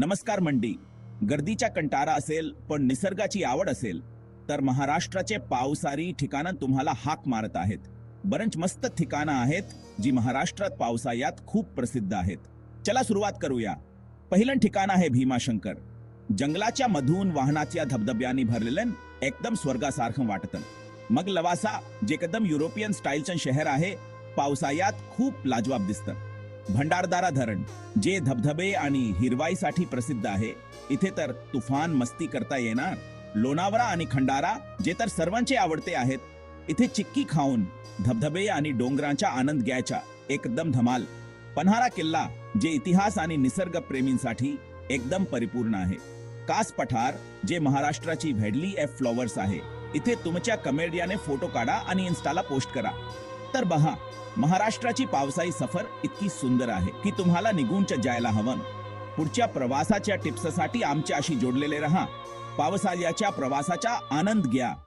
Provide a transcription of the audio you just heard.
नमस्कार मंडी. गर्दीचा कंटाळा असेल पण निसर्गाची आवड असेल तर महाराष्ट्राचे पावसारी ठिकाणं तुम्हाला हाक मारत आहेत. बरेच मस्त ठिकाणं आहेत जी महाराष्ट्रात पावसाळ्यात खूप प्रसिद्ध आहेत. चला सुरुवात करूया. पहिलं ठिकाण आहे भीमाशंकर. जंगलाच्या मधून वाहनाच्या धबधब्यांनी भरलेलं एकदम स्वर्गासारखं वाटतं. मग लवासा जे एकदम युरोपियन स्टाईलचं शहर आहे, पावसाळ्यात खूप लाजवाब दिसतं. भंडारदारा धरण जे धबधबे आणि हिरवाईसाठी प्रसिद्ध आहे, इथे तर तुफान मस्ती करता येणार. लोणावळा आणि खंडारा जे तर सर्वांचे आवडते आहेत, इथे चिक्की खाऊन धबधबे आणि डोंगरांचा आनंद घ्यायचा एकदम धमाल. पन्हाळा किल्ला जे इतिहास आणि निसर्ग प्रेमींसाठी एकदम परिपूर्ण आहे. कास पठार जे महाराष्ट्राची व्हेडली एफ फ्लॉवर्स आहे, इथे तुमच्या कमेडियाने फोटो काढा आणि इन्स्टाला पोस्ट करा. तर बहा, महाराष्ट्राची पावसाळी सफर इतकी सुंदर आहे की तुम्हाला निघून जायला हवं. पुढच्या प्रवासाच्या टिप्ससाठी आमच्याशी जोडलेले रहा. पावसाळ्याच्या प्रवासाचा आनंद घ्या.